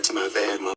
That's my bad, Mom.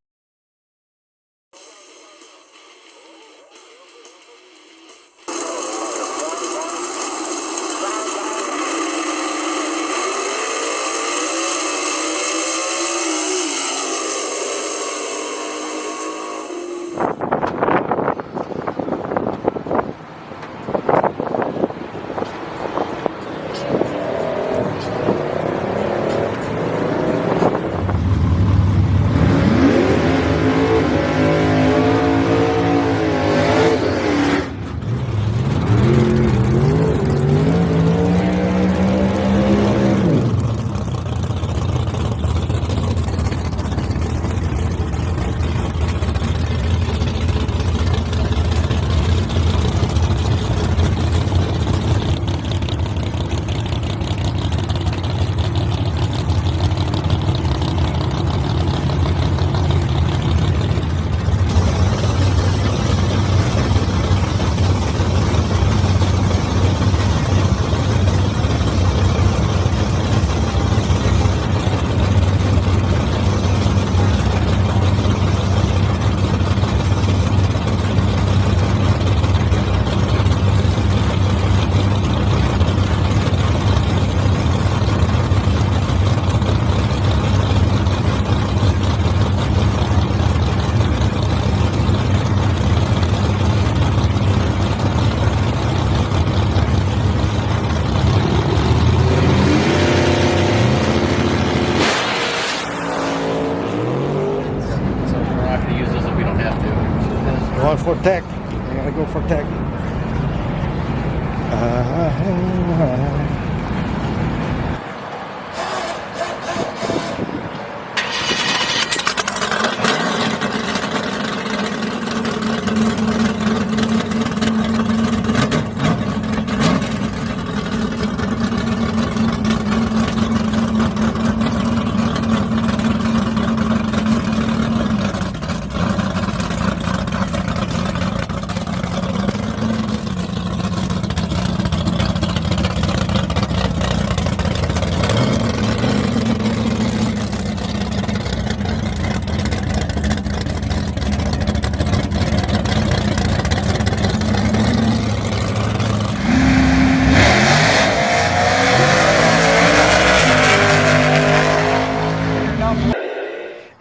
Going for tech. I gotta go for tech.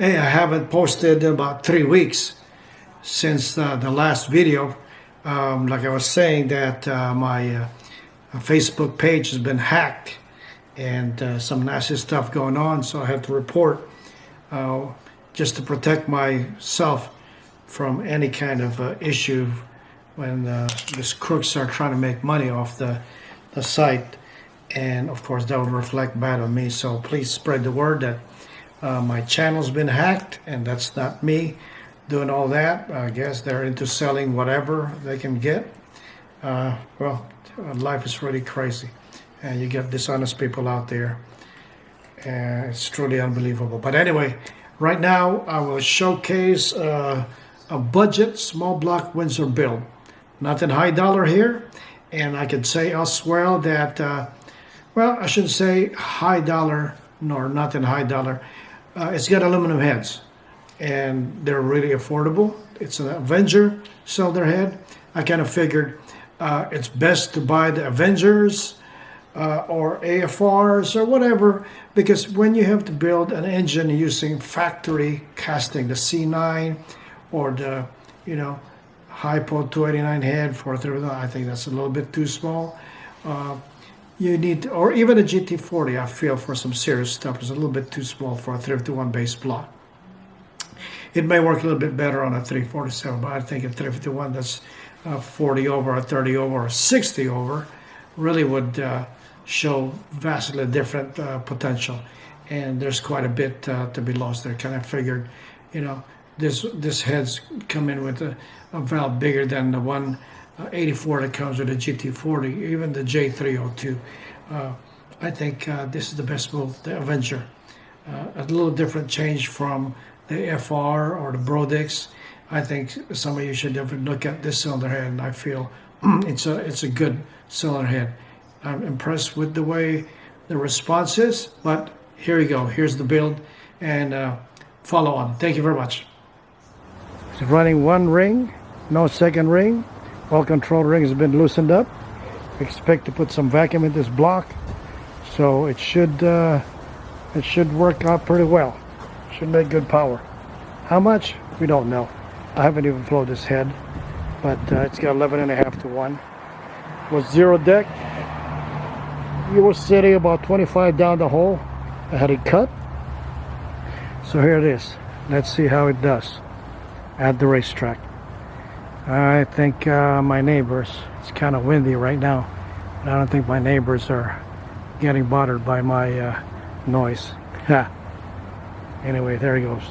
Hey, I haven't posted in about 3 weeks since the last video. Like I was saying that my Facebook page has been hacked and some nasty stuff going on, so I have to report just to protect myself from any kind of issue when these crooks are trying to make money off the site, and of course that will reflect bad on me. So please spread the word that my channel's been hacked, and that's not me doing all that. I guess they're into selling whatever they can get. Well, life is really crazy, and you get dishonest people out there, and it's truly unbelievable. But anyway, right now I will showcase a budget small block Windsor build. Nothing high dollar here, and I could say as well that well, I shouldn't say high dollar nor nothing high dollar. It's got aluminum heads, and they're really affordable. It's an Avenger cylinder head. I kind of figured it's best to buy the Avengers or AFRs or whatever, because when you have to build an engine using factory casting, the C9 or the Hypo 289 head for 3, I think that's a little bit too small. You need, or even a GT40, I feel for some serious stuff is a little bit too small for a 351 base block. It may work a little bit better on a 347, but I think a 351 that's 40 over, or 30 over, or 60 over really would show vastly different potential. And there's quite a bit to be lost there. Kind of figured, this head's come in with a valve bigger than the 184 that comes with a GT40, even the J302. I think this is the best move, the Avenger. A little different change from the FR or the Brodix. I think some of you should definitely look at this cylinder head, and I feel it's a good cylinder head. I'm impressed with the way the response is, but here you go. Here's the build, and follow on. Thank you very much. It's running one ring, no second ring. All control ring has been loosened up. Expect to put some vacuum in this block, so it should work out pretty well. Should make good power. How much? We don't know. I haven't even flowed this head, but it's got 11.5 to 1. Was zero deck. You were sitting about 25 down the hole. I had it cut. So here it is. Let's see how it does at the racetrack. I think my neighbors, it's kind of windy right now, but I don't think my neighbors are getting bothered by my noise. Anyway, there he goes.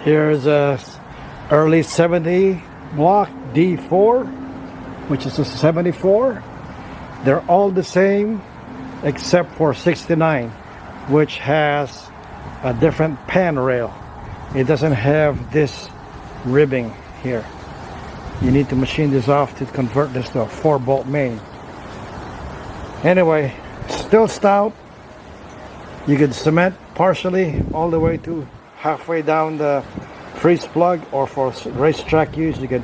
Here's a early 70 block D4, which is a 74. They're all the same except for 69, which has a different pan rail. It doesn't have this ribbing here. You need to machine this off to convert this to a 4-bolt main. Anyway, still stout. You can cement partially all the way to halfway down the freeze plug, or for racetrack use you could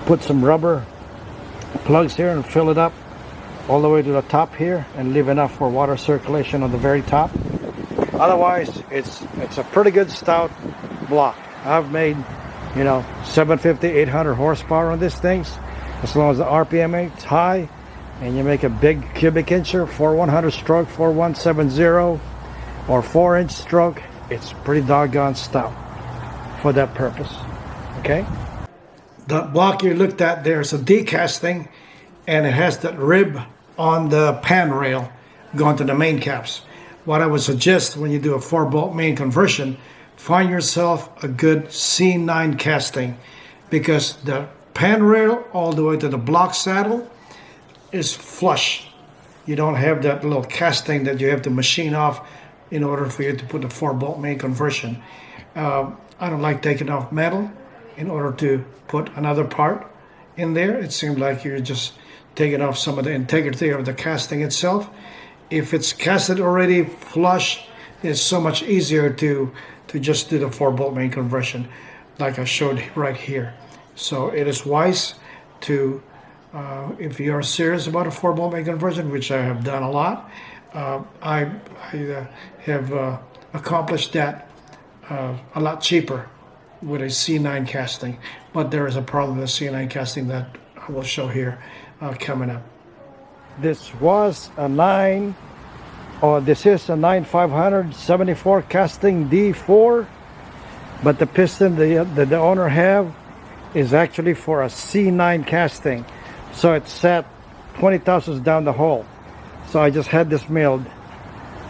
put some rubber plugs here and fill it up all the way to the top here and leave enough for water circulation on the very top. Otherwise it's a pretty good stout block. I've made, you know, 750, 800 horsepower on these things, as long as the RPM is high and you make a big cubic incher, 4100 stroke, 4170 or 4-inch stroke. It's pretty doggone stout for that purpose. Okay, the block you looked at there is a decasting, and it has that rib on the pan rail going to the main caps. What I would suggest when you do a 4-bolt main conversion, find yourself a good C9 casting, because the pan rail all the way to the block saddle is flush. You don't have that little casting that you have to machine off in order for you to put the 4-bolt main conversion. I don't like taking off metal in order to put another part in there. It seems like you're just taking off some of the integrity of the casting itself. If it's casted already flush, it's so much easier to just do the 4-bolt main conversion like I showed right here. So it is wise to, if you are serious about a 4-bolt main conversion, which I have done a lot, I have accomplished that a lot cheaper with a C9 casting. But there is a problem with C9 casting that I will show here coming up. This was a 9500 74 casting D4, but the piston that the owner have is actually for a C9 casting, so it's set 20 thousandths down the hole. So I just had this milled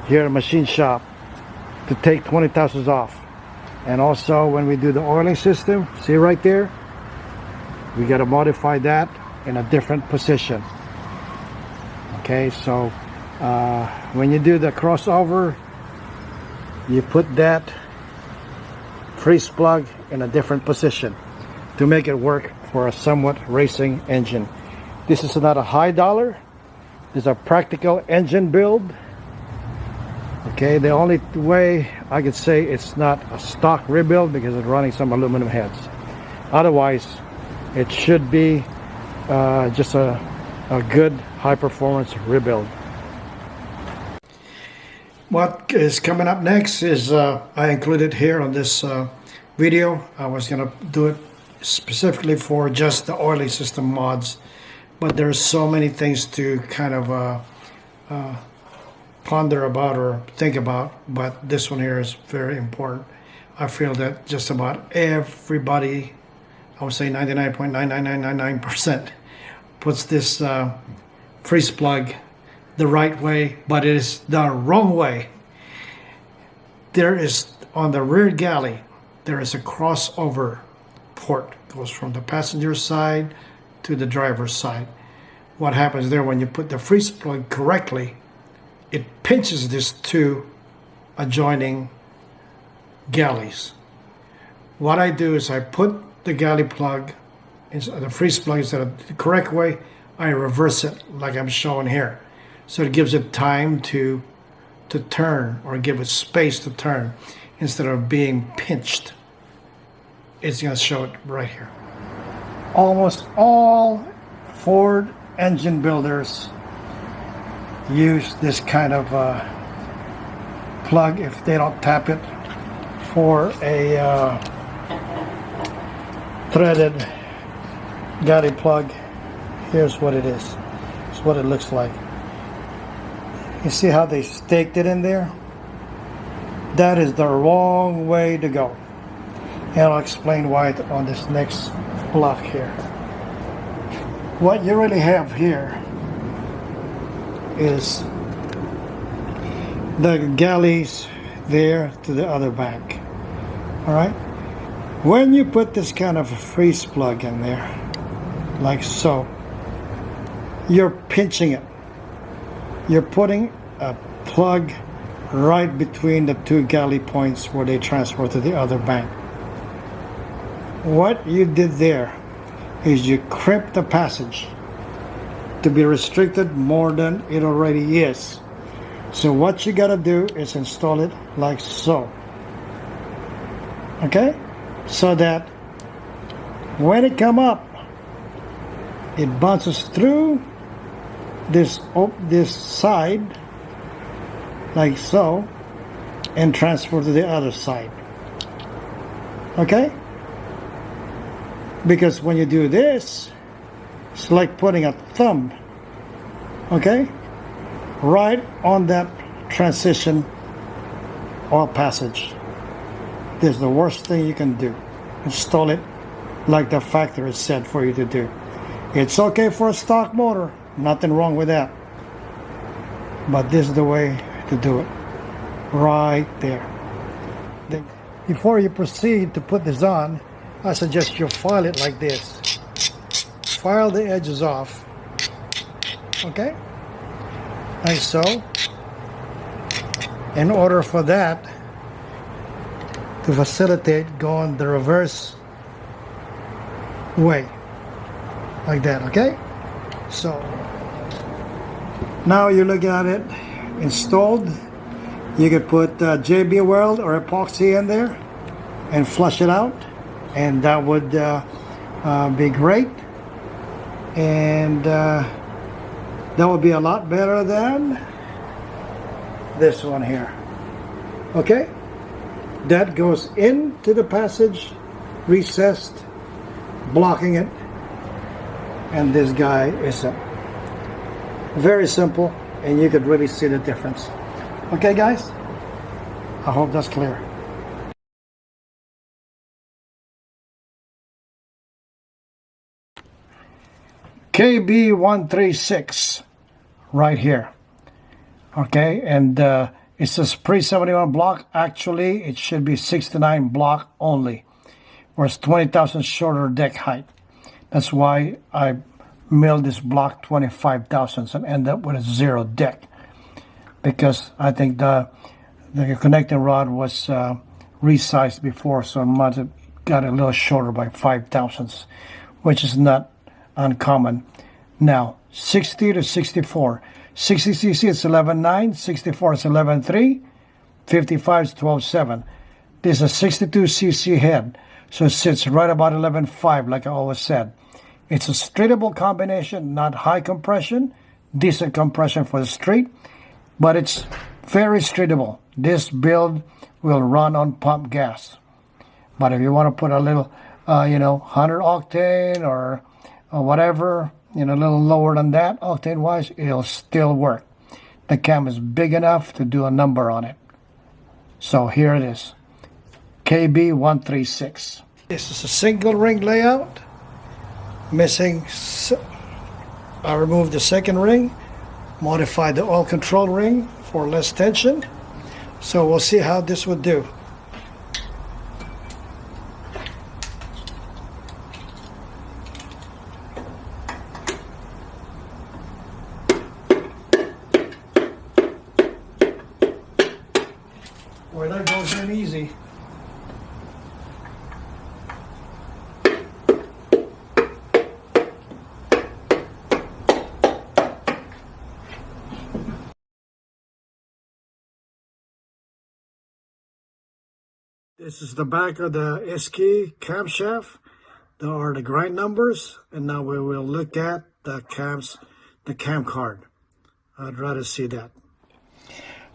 here at a machine shop to take 20 thousandths off. And also when we do the oiling system, see right there, we got to modify that in a different position. Okay, so when you do the crossover, you put that freeze plug in a different position to make it work for a somewhat racing engine. This is not a high dollar. This is a practical engine build. Okay, the only way I could say it's not a stock rebuild because it's running some aluminum heads. Otherwise, it should be just a good high performance rebuild. What is coming up next is I included here on this video. I was going to do it specifically for just the oiling system mods, but there's so many things to kind of ponder about or think about, but this one here is very important. I feel that just about everybody, I would say 99.99999%, puts this freeze plug the right way, but it is the wrong way. There is, on the rear galley, there is a crossover port. It goes from the passenger side to the driver's side. What happens there when you put the freeze plug correctly, it pinches these two adjoining galleys. What I do is I put the galley plug, the freeze plug, instead of the correct way, I reverse it like I'm showing here. So it gives it time to to turn, or give it space to turn instead of being pinched. It's going to show it right here. Almost all Ford engine builders use this kind of plug if they don't tap it for a threaded galley plug. Here's what it is. It's what it looks like. You see how they staked it in there? That is the wrong way to go. And I'll explain why on this next block here. What you really have here is the galleys there to the other bank. Alright? When you put this kind of a freeze plug in there, like so, you're pinching it. You're putting a plug right between the two galley points where they transfer to the other bank. What you did there is you crimped the passage to be restricted more than it already is. So what you gotta do is install it like so. Okay? So that when it come up, it bounces through this side like so and transfer to the other side. Okay? Because when you do this, it's like putting a thumb, okay, right on that transition oil passage. This is the worst thing you can do. Install it like the factory said for you to do. It's okay for a stock motor, nothing wrong with that. But this is the way to do it, right there. Before you proceed to put this on, I suggest you file it like this. File the edges off, okay, like so, in order for that to facilitate going the reverse way, like that, okay? So now you're looking at it installed. You could put JB Weld or epoxy in there and flush it out, and that would be great, and that would be a lot better than this one here. Okay, that goes into the passage, recessed, blocking it, and this guy isn't. Very simple, and you could really see the difference. Okay guys, I hope that's clear. KB136 right here, okay, and it says pre-71 block. Actually it should be 69 block only, where it's 20,000 shorter deck height. That's why I milled this block 25,000 and end up with a 0 deck, because I think the connecting rod was resized before, so I might have got a little shorter by 5 thousandths, which is not uncommon. Now 60 to 64, 60 cc is 11.9, 64 is 11.3, 55 is 12.7. This is a 62 cc head, so it sits right about 11.5, like I always said. It's a streetable combination, not high compression, decent compression for the street, but it's very streetable. This build will run on pump gas, but if you want to put a little 100 octane or whatever, a little lower than that octane wise, it'll still work. The cam is big enough to do a number on it. So here it is, KB136. This is a single ring layout, missing. I removed the second ring, modified the oil control ring for less tension. So we'll see how this would do. Well, that goes in easy. This is the back of the SK camshaft. There are the grind numbers, and now we will look at the cam card. I'd rather see that.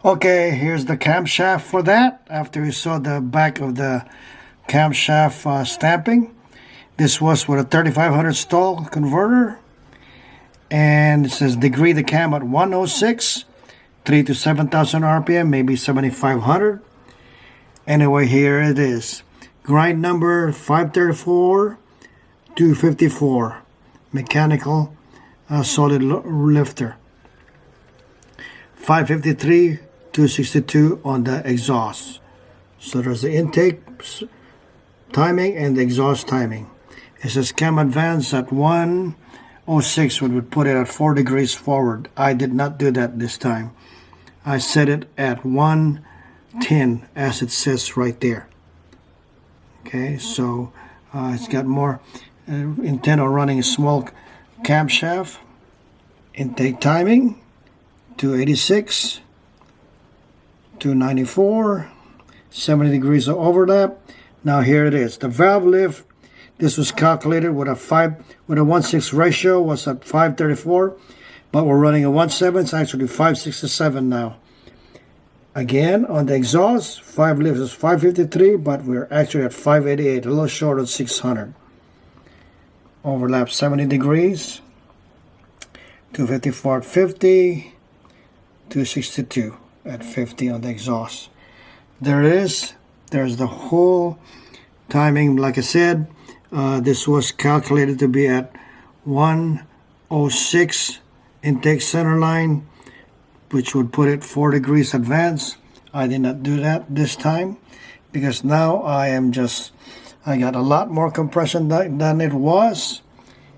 Okay, here's the camshaft for that. After we saw the back of the camshaft stamping, this was with a 3500 stall converter, and it says degree the cam at 106, 3 to 7,000 RPM, maybe 7,500. Anyway, here it is. Grind number 534 254, mechanical solid lifter. 553 262 on the exhaust. So there's the intake timing and the exhaust timing. It says cam advance at 106, we would put it at 4 degrees forward. I did not do that this time. I set it at 110 as it says right there. Okay, so it's got more intent on running a small camshaft. Intake timing 286, 294, 70 degrees of overlap. Now here it is. The valve lift, this was calculated with a 1/6 ratio, was at 534, but we're running a 1/7, it's actually 567 now. Again, on the exhaust, 5 lifts is 553, but we're actually at 588, a little short of 600. Overlap 70 degrees, 254 at 50, 262 at 50 on the exhaust. There it is. There's the whole timing. Like I said, this was calculated to be at 106 intake center line, which would put it 4 degrees advance. I did not do that this time because now I got a lot more compression than it was.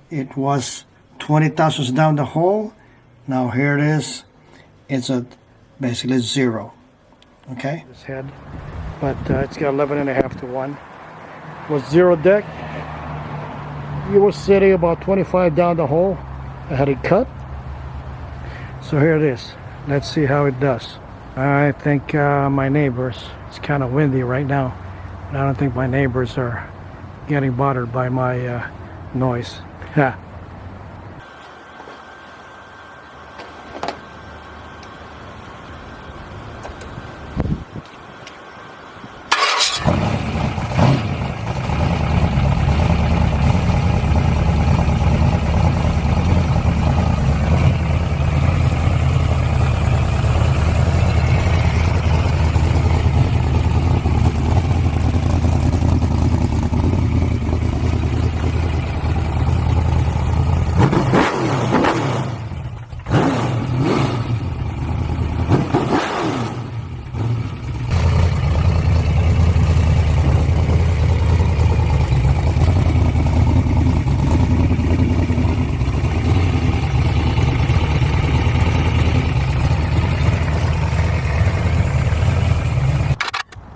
It was 20 thousandths down the hole. Now here it is. It's at basically 0. Okay. This head, but it's got 11.5 to 1. Was 0 deck. You were sitting about 25 down the hole. I had it cut. So here it is. Let's see how it does. I think my neighbors, it's kind of windy right now, but I don't think my neighbors are getting bothered by my noise. Yeah.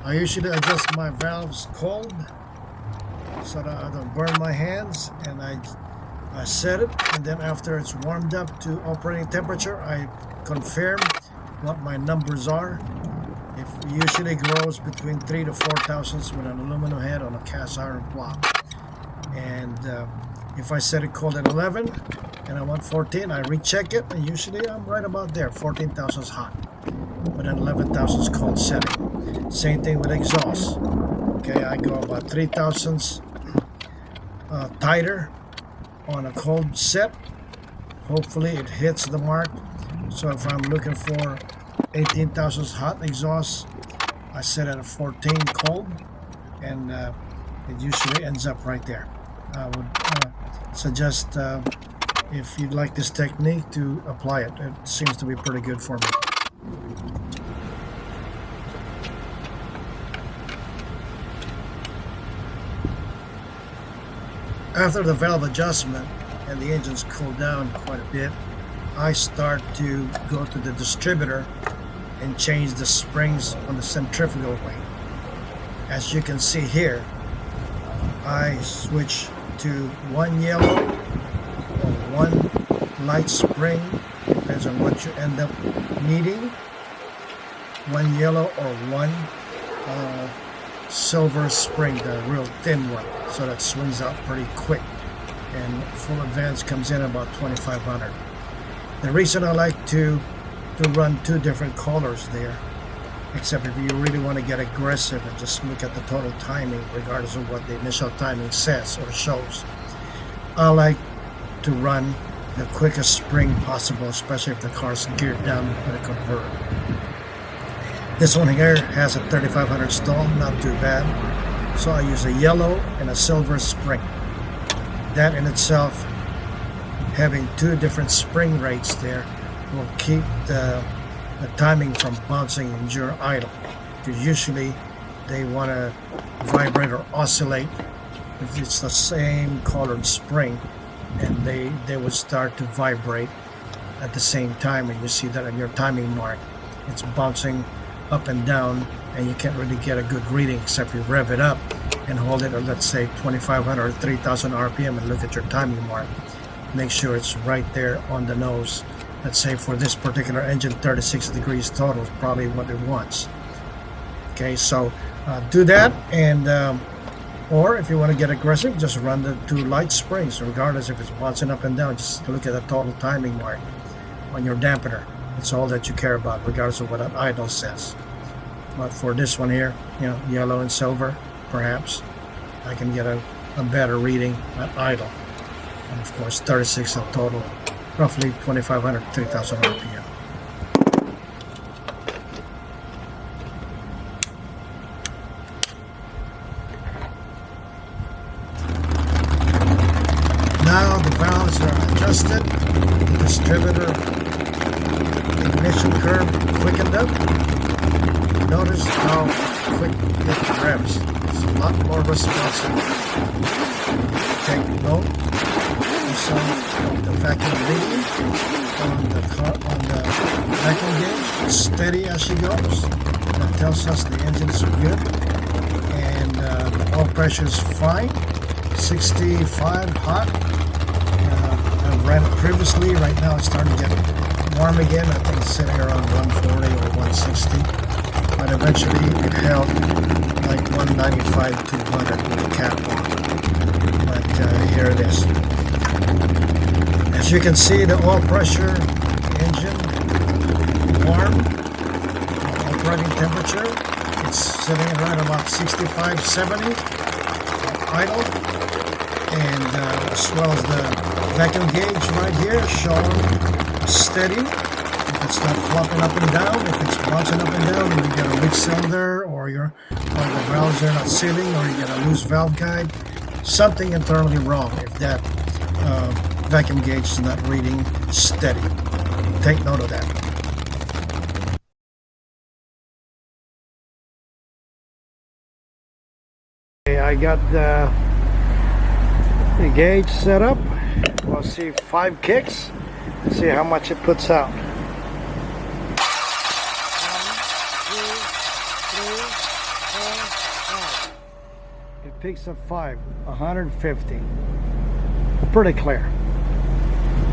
I usually adjust my valves cold so that I don't burn my hands, and I set it, and then after it's warmed up to operating temperature, I confirm what my numbers are. It usually grows between 3 to 4 thousandths with an aluminum head on a cast iron block. And if I set it cold at 11 and I want 14, I recheck it, and usually I'm right about there, 14 thousandths hot with an 11 thousandths cold setting. Same thing with exhaust. Okay, I go about 3 thousandths tighter on a cold set. Hopefully it hits the mark. So if I'm looking for 18 thousandths hot exhaust, I set it at 14 cold, and it usually ends up right there. I would suggest, if you'd like this technique, to apply it. It seems to be pretty good for me. After the valve adjustment and the engine's cooled down quite a bit, I start to go to the distributor and change the springs on the centrifugal wing. As you can see here, I switch to one yellow or one light spring, depends on what you end up needing. One yellow or one silver spring, the real thin one, so that swings out pretty quick, and full advance comes in about 2500. The reason I like to run two different colors there, except if you really want to get aggressive and just look at the total timing regardless of what the initial timing says or shows, I like to run the quickest spring possible, especially if the car's geared down with a converter. This one here has a 3500 stall, not too bad, so I use a yellow and a silver spring. That in itself, having two different spring rates there, will keep the timing from bouncing in your idle, because usually they want to vibrate or oscillate if it's the same colored spring, and they would start to vibrate at the same time, and you see that on your timing mark. It's bouncing up and down, and you can't really get a good reading except you rev it up and hold it at, let's say, 2500 or 3000 RPM, and look at your timing mark. Make sure it's right there on the nose. Let's say for this particular engine, 36 degrees total is probably what it wants. Okay, so do that, and or if you want to get aggressive, just run the two light springs, regardless if it's bouncing up and down. Just look at the total timing mark on your dampener. It's all that you care about, regardless of what an idle says. But for this one here, you know, yellow and silver, perhaps I can get a better reading at idle. And of course, 36 of total, roughly 2500 to 3000 RPM. Now the valves are adjusted, the distributor ignition curve quickened up. Notice how quick it revs. It's a lot more responsive. Take note also of the vacuum reading on the vacuum gauge. It's steady as she goes. That tells us the engine is good, and the oil pressure is fine. 65 hot. I've ran it previously. Right now it's starting to get warm again. I think it's sitting around 140 or 160. But eventually it held like 195, 200 with the cap on. But here it is. As you can see, the oil pressure, engine, warm, operating temperature. It's sitting around about 65, 70 idle. And as well as the vacuum gauge right here showing steady. If it's not flopping up and down, if it's bouncing up and down, and you get a weak cylinder, or the valves are not sealing, or you get a loose valve guide, something internally wrong if that vacuum gauge is not reading steady. Take note of that. Okay, I got the gauge set up. We'll see 5 kicks. See how much it puts out. 1, 2, 3, 4, 5. It picks up 5, 150. Pretty clear.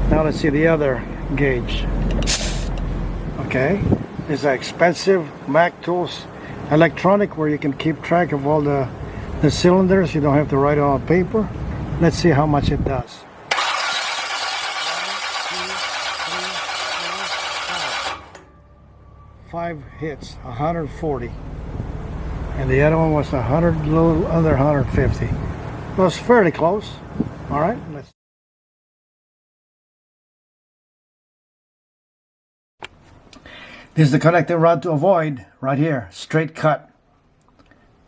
Now let's see the other gauge. Okay, it's an expensive Mac Tools electronic where you can keep track of all the cylinders. You don't have to write it on paper. Let's see how much it does. 5 hits, 140, and the other one was 100, a little under 150. It was fairly close. All right, let's. This is the connecting rod to avoid right here, straight cut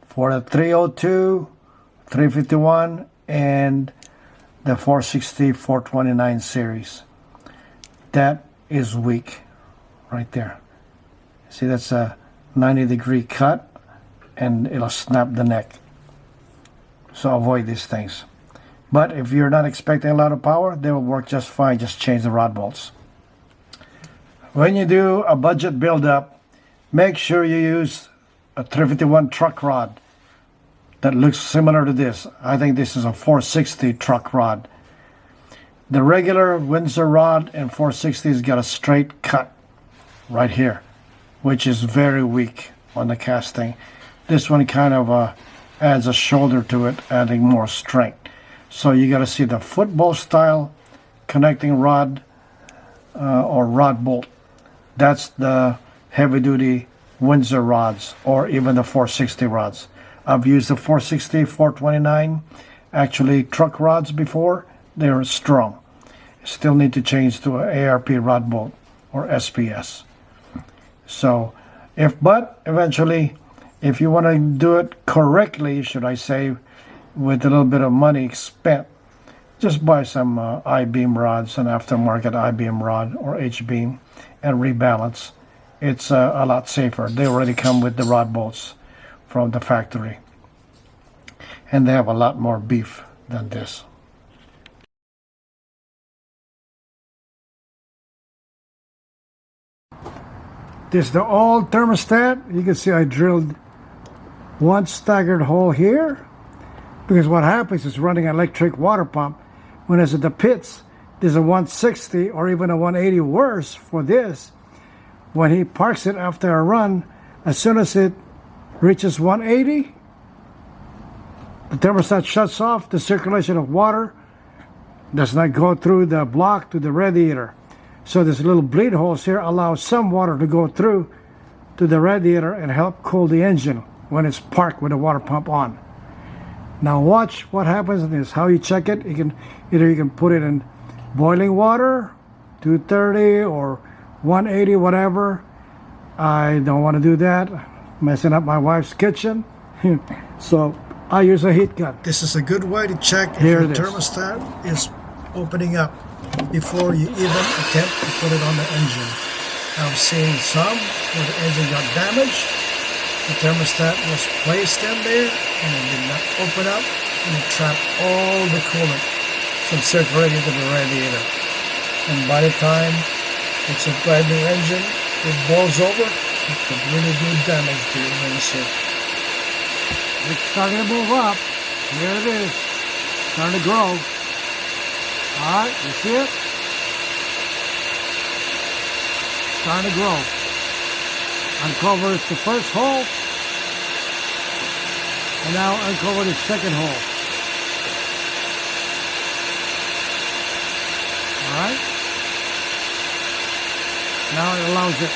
for the 302, 351, and the 460, 429 series. That is weak right there. See, that's a 90-degree cut, and it'll snap the neck. So avoid these things. But if you're not expecting a lot of power, they will work just fine. Just change the rod bolts. When you do a budget build-up, make sure you use a 351 truck rod that looks similar to this. I think this is a 460 truck rod. The regular Windsor rod and 460's got a straight cut right here, which is very weak on the casting. This one kind of adds a shoulder to it, adding more strength. So you got to see the football style connecting rod or rod bolt. That's the heavy duty Windsor rods, or even the 460 rods. I've used the 460, 429, actually truck rods before. They're strong. Still need to change to an ARP rod bolt or SPS. So, but eventually, if you want to do it correctly, should I say, with a little bit of money spent, just buy some I-beam rods, an aftermarket I-beam rod or H-beam, and rebalance. It's a lot safer. They already come with the rod bolts from the factory, and they have a lot more beef than this. This is the old thermostat. You can see I drilled one staggered hole here, because what happens is running an electric water pump, when it's at the pits, there's a 160 or even a 180 worse for this. When he parks it after a run, as soon as it reaches 180, the thermostat shuts off. The circulation of water does not go through the block to the radiator. So this little bleed holes here allow some water to go through to the radiator and help cool the engine when it's parked with the water pump on. Now watch what happens in this. How you check it, you can put it in boiling water, 230 or 180, whatever. I don't want to do that, messing up my wife's kitchen. So I use a heat gun. This is a good way to check if your thermostat is opening up before you even attempt to put it on the engine. I've seen some where the engine got damaged. The thermostat was placed in there and it did not open up, and it trapped all the coolant from circulating to the radiator. And by the time it's a brand new engine, it boils over, it could really do damage to your windshield. It's starting to move up. Here it is. Starting to grow. Alright, you see it? Starting to grow. Uncover the first hole, and now uncover the second hole. Alright? Now it allows it.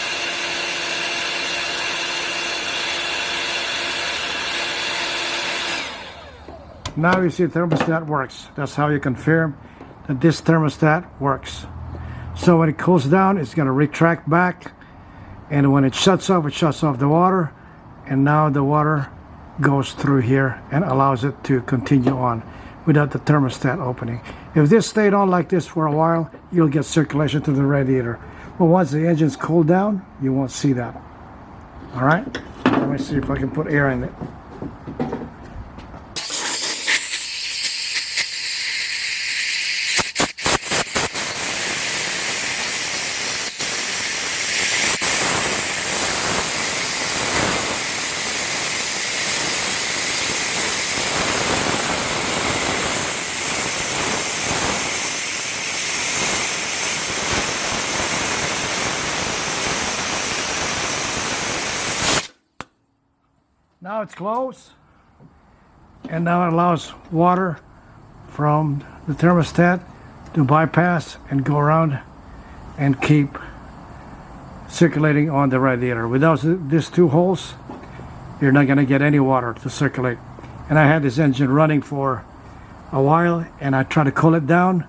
Now you see the thermostat works. That's how you confirm that this thermostat works. So when it cools down, it's going to retract back, and when it shuts off the water, and now the water goes through here and allows it to continue on without the thermostat opening. If this stayed on like this for a while, you'll get circulation to the radiator. But once the engine's cooled down, you won't see that. Alright? Let me see if I can put air in it. Now it's closed, and now it allows water from the thermostat to bypass and go around and keep circulating on the radiator. Without these two holes, you're not going to get any water to circulate. And I had this engine running for a while, and I tried to cool it down.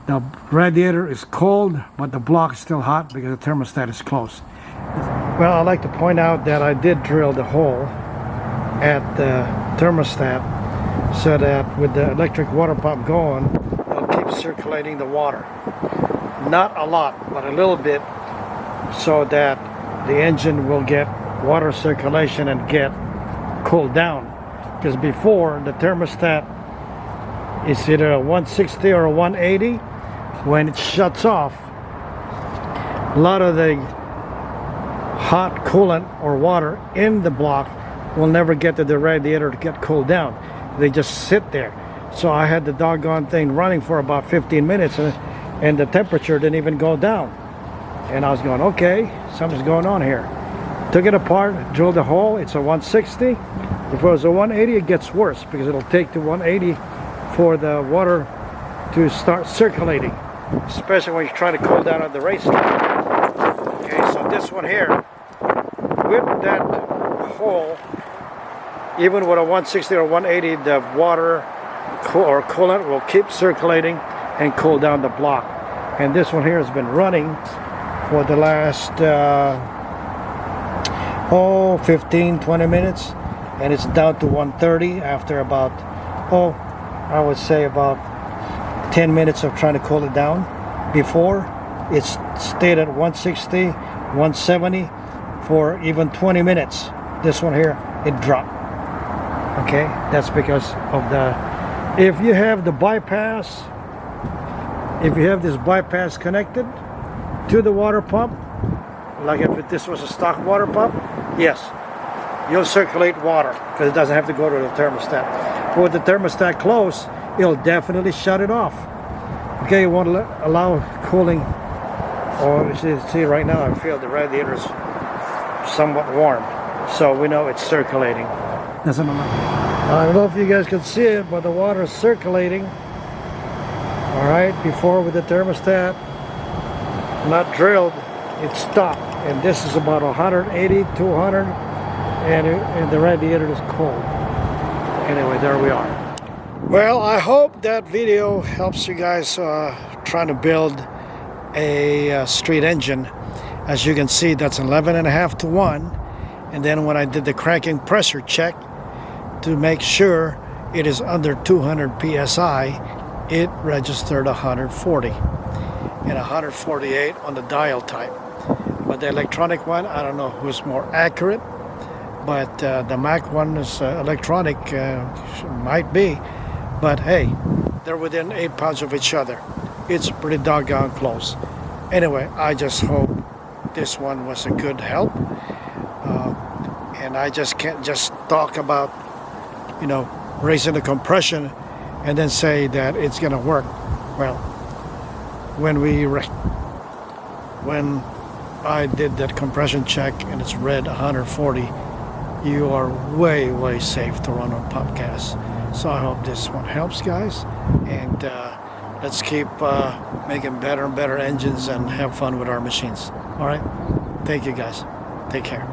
The radiator is cold, but the block is still hot because the thermostat is closed. Well, I'd like to point out that I did drill the hole at the thermostat so that with the electric water pump going, it'll keep circulating the water. Not a lot, but a little bit, so that the engine will get water circulation and get cooled down. Because before, the thermostat is either a 160 or a 180. When it shuts off, a lot of the hot coolant or water in the block will never get to the radiator to get cooled down. They just sit there. So I had the doggone thing running for about 15 minutes, and the temperature didn't even go down. And I was going, okay, something's going on here. Took it apart, drilled a hole. It's a 160. If it was a 180, it gets worse because it'll take the 180 for the water to start circulating, especially when you're trying to cool down on the racetrack. Okay, so this one here, with that hole, even with a 160 or 180, the water or coolant will keep circulating and cool down the block. And this one here has been running for the last 15-20 minutes, and it's down to 130 after about I would say about 10 minutes of trying to cool it down. Before, it stayed at 160, 170 for even 20 minutes. This one here, it dropped. Okay, that's because of the, if you have the bypass, if you have this bypass connected to the water pump, like if this was a stock water pump, yes, you'll circulate water because it doesn't have to go to the thermostat. But with the thermostat closed, it'll definitely shut it off. Okay, you won't allow cooling. Or you see right now, I feel the radiator is somewhat warm, so we know it's circulating. I don't know if you guys can see it, but the water is circulating. All right, before with the thermostat not drilled, it stopped, and this is about 180, 200, and the radiator is cold. Anyway, there we are. Well, I hope that video helps you guys trying to build a street engine. As you can see, that's 11.5 to 1. And then when I did the cranking pressure check to make sure it is under 200 psi, it registered 140 and 148 on the dial type. But the electronic one, I don't know who's more accurate, but the Mac one is electronic, might be. But hey, they're within 8 pounds of each other. It's pretty doggone close. Anyway, I just hope this one was a good help. And I just can't just talk about, you know, raising the compression and then say that it's going to work. Well, when I did that compression check and it's read 140, you are way, way safe to run on pump gas. So I hope this one helps, guys, and let's keep making better and better engines and have fun with our machines. All right, thank you guys, take care.